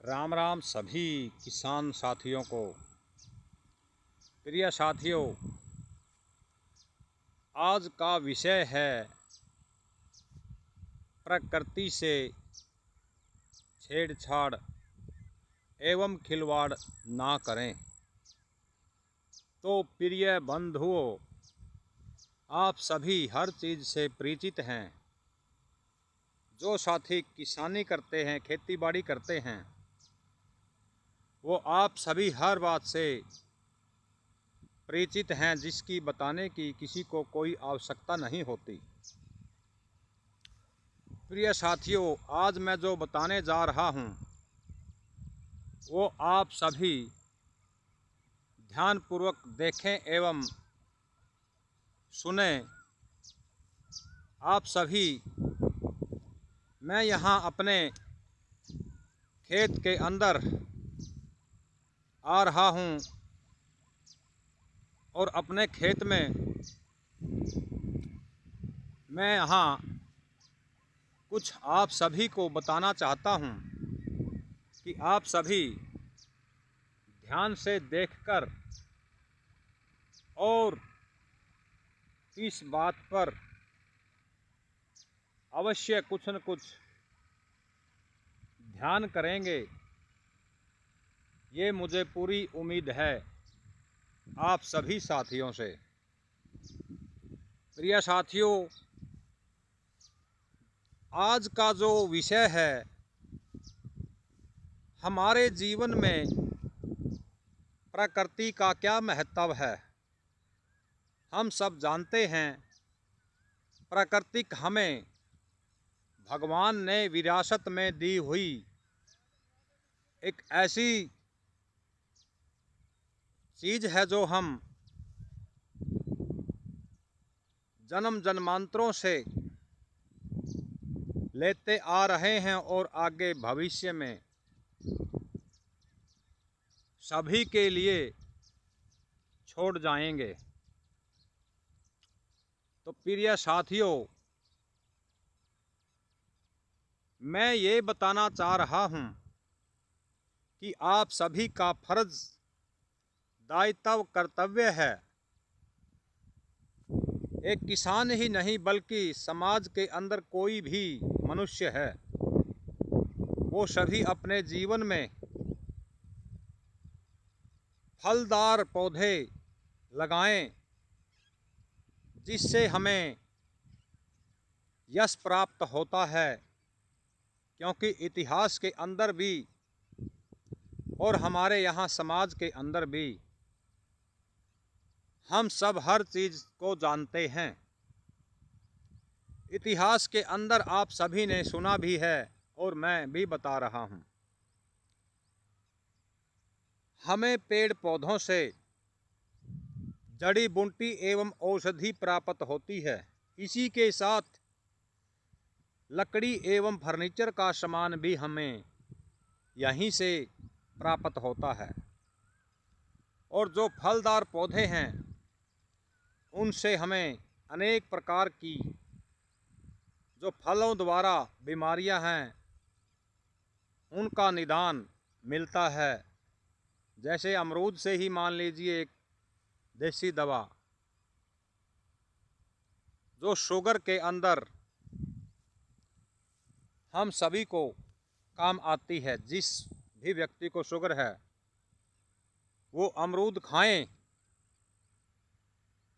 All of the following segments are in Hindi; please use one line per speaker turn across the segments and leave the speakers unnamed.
राम राम सभी किसान साथियों को। प्रिय साथियों, आज का विषय है प्रकृति से छेड़छाड़ एवं खिलवाड़ ना करें। तो प्रिय बंधुओं, आप सभी हर चीज़ से परिचित हैं। जो साथी किसानी करते हैं, खेती बाड़ी करते हैं, वो आप सभी हर बात से परिचित हैं, जिसकी बताने की किसी को कोई आवश्यकता नहीं होती। प्रिय साथियों, आज मैं जो बताने जा रहा हूँ वो आप सभी ध्यानपूर्वक देखें एवं सुने। आप सभी, मैं यहाँ अपने खेत के अंदर आ रहा हूँ और अपने खेत में मैं यहाँ कुछ आप सभी को बताना चाहता हूँ कि आप सभी ध्यान से देखकर और इस बात पर अवश्य कुछ न कुछ ध्यान करेंगे, ये मुझे पूरी उम्मीद है आप सभी साथियों से। प्रिय साथियों, आज का जो विषय है, हमारे जीवन में प्रकृति का क्या महत्व है। हम सब जानते हैं, प्राकृतिक हमें भगवान ने विरासत में दी हुई एक ऐसी चीज़ है जो हम जन्म जन्मांतरों से लेते आ रहे हैं और आगे भविष्य में सभी के लिए छोड़ जाएंगे। तो प्रिय साथियों, मैं ये बताना चाह रहा हूँ कि आप सभी का फर्ज, दायित्व, कर्तव्य है, एक किसान ही नहीं बल्कि समाज के अंदर कोई भी मनुष्य है, वो सभी अपने जीवन में फलदार पौधे लगाएं, जिससे हमें यश प्राप्त होता है। क्योंकि इतिहास के अंदर भी और हमारे यहाँ समाज के अंदर भी हम सब हर चीज़ को जानते हैं। इतिहास के अंदर आप सभी ने सुना भी है और मैं भी बता रहा हूँ। हमें पेड़ पौधों से जड़ी बूटी एवं औषधि प्राप्त होती है। इसी के साथ लकड़ी एवं फर्नीचर का सामान भी हमें यहीं से प्राप्त होता है। और जो फलदार पौधे हैं, उनसे हमें अनेक प्रकार की जो फलों द्वारा बीमारियां हैं, उनका निदान मिलता है। जैसे अमरूद से ही मान लीजिए एक देसी दवा जो शुगर के अंदर हम सभी को काम आती है। जिस भी व्यक्ति को शुगर है, वो अमरूद खाएं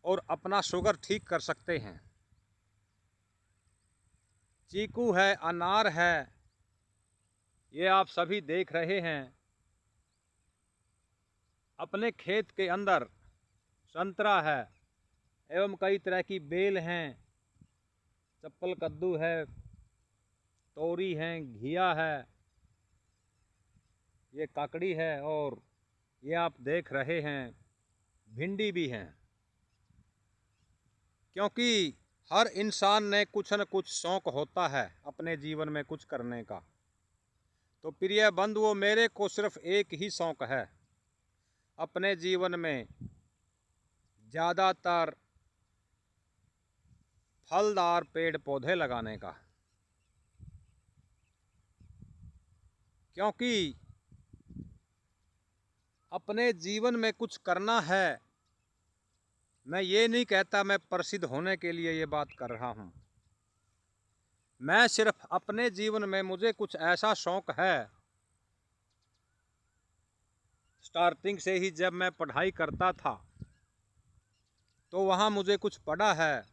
और अपना शुगर ठीक कर सकते हैं। चीकू है, अनार है, ये आप सभी देख रहे हैं। अपने खेत के अंदर संतरा है एवं कई तरह की बेल हैं, चप्पल कद्दू है, तोरी है, घिया है, ये काकड़ी है और ये आप देख रहे हैं भिंडी भी हैं। क्योंकि हर इंसान ने कुछ न कुछ शौक़ होता है अपने जीवन में कुछ करने का। तो प्रिय बंधुओं, मेरे को सिर्फ एक ही शौक़ है अपने जीवन में ज़्यादातर फलदार पेड़ पौधे लगाने का। क्योंकि अपने जीवन में कुछ करना है, मैं ये नहीं कहता मैं प्रसिद्ध होने के लिए ये बात कर रहा हूँ। मैं सिर्फ अपने जीवन में मुझे कुछ ऐसा शौक है। स्टार्टिंग से ही जब मैं पढ़ाई करता था तो वहाँ मुझे कुछ पढ़ा है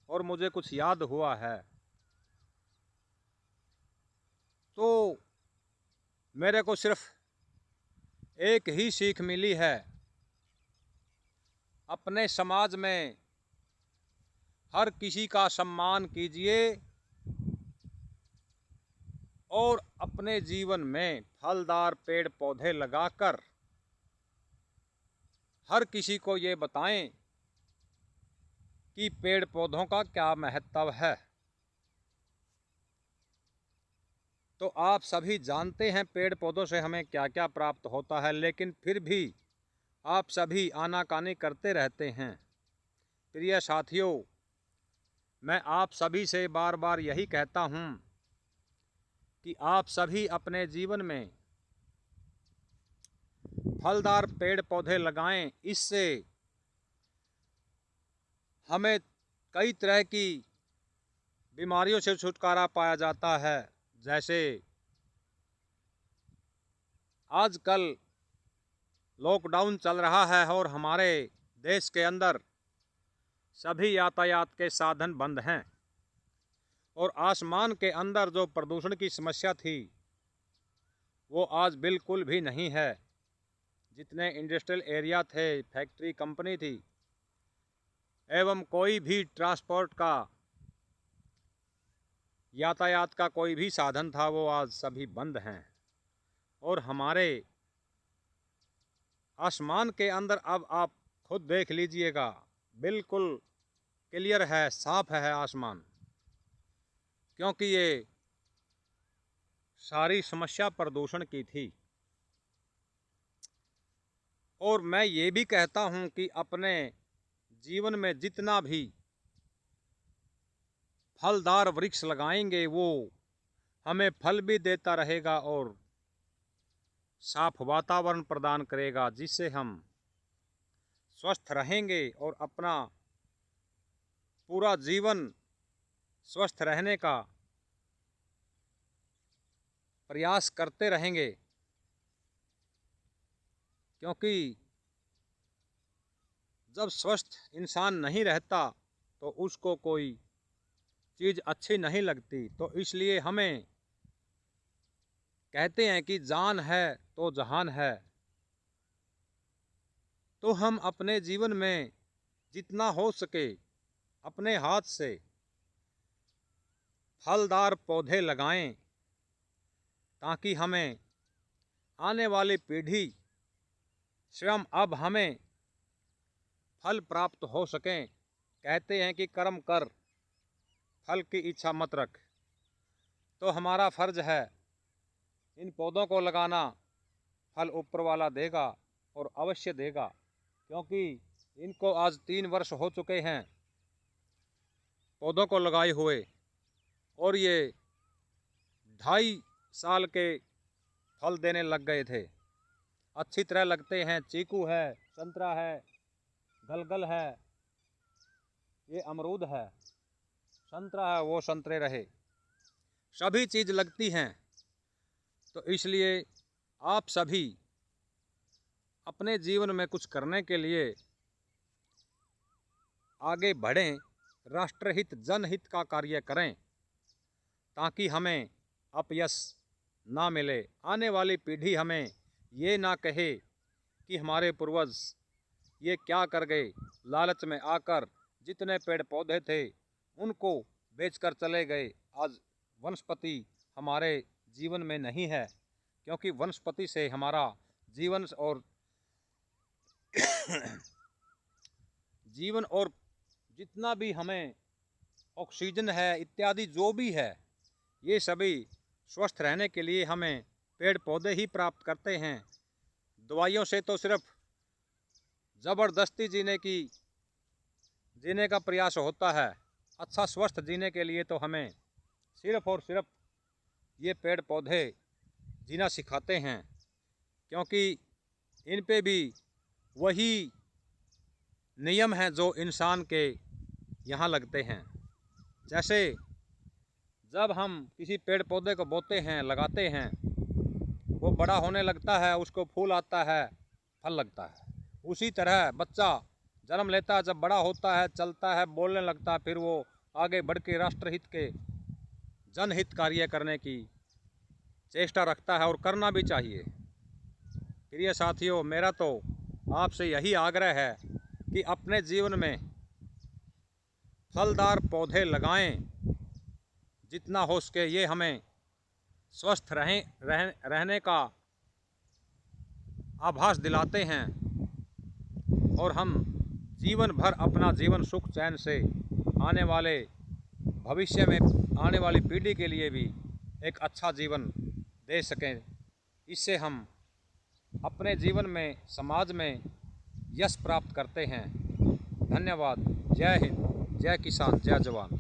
और मुझे कुछ याद हुआ है, तो मेरे को सिर्फ एक ही सीख मिली है। अपने समाज में हर किसी का सम्मान कीजिए और अपने जीवन में फलदार पेड़ पौधे लगाकर हर किसी को ये बताएं कि पेड़ पौधों का क्या महत्व है। तो आप सभी जानते हैं पेड़ पौधों से हमें क्या क्या प्राप्त होता है, लेकिन फिर भी आप सभी आनाकानी करते रहते हैं। प्रिय साथियों, मैं आप सभी से बार बार यही कहता हूँ कि आप सभी अपने जीवन में फलदार पेड़ पौधे लगाएं। इससे हमें कई तरह की बीमारियों से छुटकारा पाया जाता है। जैसे आजकल लॉकडाउन चल रहा है और हमारे देश के अंदर सभी यातायात के साधन बंद हैं और आसमान के अंदर जो प्रदूषण की समस्या थी वो आज बिल्कुल भी नहीं है। जितने इंडस्ट्रियल एरिया थे, फैक्ट्री, कंपनी थी एवं कोई भी ट्रांसपोर्ट का, यातायात का कोई भी साधन था, वो आज सभी बंद हैं। और हमारे आसमान के अंदर अब आप खुद देख लीजिएगा, बिल्कुल क्लियर है, साफ है आसमान, क्योंकि ये सारी समस्या प्रदूषण की थी। और मैं ये भी कहता हूँ कि अपने जीवन में जितना भी फलदार वृक्ष लगाएंगे वो हमें फल भी देता रहेगा और साफ वातावरण प्रदान करेगा, जिससे हम स्वस्थ रहेंगे और अपना पूरा जीवन स्वस्थ रहने का प्रयास करते रहेंगे। क्योंकि जब स्वस्थ इंसान नहीं रहता तो उसको कोई चीज़ अच्छी नहीं लगती। तो इसलिए हमें कहते हैं कि जान है तो जहान है। तो हम अपने जीवन में जितना हो सके अपने हाथ से फलदार पौधे लगाएं, ताकि हमें आने वाली पीढ़ी स्वयं अब हमें फल प्राप्त हो सकें। कहते हैं कि कर्म कर, फल की इच्छा मत रख। तो हमारा फर्ज है इन पौधों को लगाना, फल ऊपर वाला देगा और अवश्य देगा। क्योंकि इनको आज 3 वर्ष हो चुके हैं पौधों को लगाए हुए, और ये 2.5 साल के फल देने लग गए थे। अच्छी तरह लगते हैं। चीकू है, संतरा है, गलगल है, ये अमरूद है, संतरा है, वो संतरे रहे, सभी चीज़ लगती हैं। तो इसलिए आप सभी अपने जीवन में कुछ करने के लिए आगे बढ़ें, राष्ट्रहित जनहित का कार्य करें, ताकि हमें अपयश ना मिले। आने वाली पीढ़ी हमें ये ना कहे कि हमारे पूर्वज ये क्या कर गए, लालच में आकर जितने पेड़ पौधे थे उनको बेचकर चले गए। आज वनस्पति हमारे जीवन में नहीं है, क्योंकि वनस्पति से हमारा जीवन और जीवन और जितना भी हमें ऑक्सीजन है इत्यादि जो भी है, ये सभी स्वस्थ रहने के लिए हमें पेड़ पौधे ही प्राप्त करते हैं। दवाइयों से तो सिर्फ ज़बरदस्ती जीने का प्रयास होता है। अच्छा स्वस्थ जीने के लिए तो हमें सिर्फ और सिर्फ ये पेड़ पौधे जीना सिखाते हैं। क्योंकि इन पे भी वही नियम हैं जो इंसान के यहाँ लगते हैं। जैसे जब हम किसी पेड़ पौधे को बोते हैं, लगाते हैं, वो बड़ा होने लगता है, उसको फूल आता है, फल लगता है। उसी तरह बच्चा जन्म लेता है, जब बड़ा होता है, चलता है, बोलने लगता है, फिर वो आगे बढ़ के राष्ट्रहित के जनहित कार्य करने की चेष्टा रखता है और करना भी चाहिए। प्रिय साथियों, मेरा तो आपसे यही आग्रह है कि अपने जीवन में फलदार पौधे लगाएं, जितना हो सके। ये हमें स्वस्थ रहने का आभास दिलाते हैं और हम जीवन भर अपना जीवन सुख चैन से आने वाले भविष्य में आने वाली पीढ़ी के लिए भी एक अच्छा जीवन दे सकें। इससे हम अपने जीवन में, समाज में यश प्राप्त करते हैं। धन्यवाद। जय हिंद, जय किसान, जय जवान।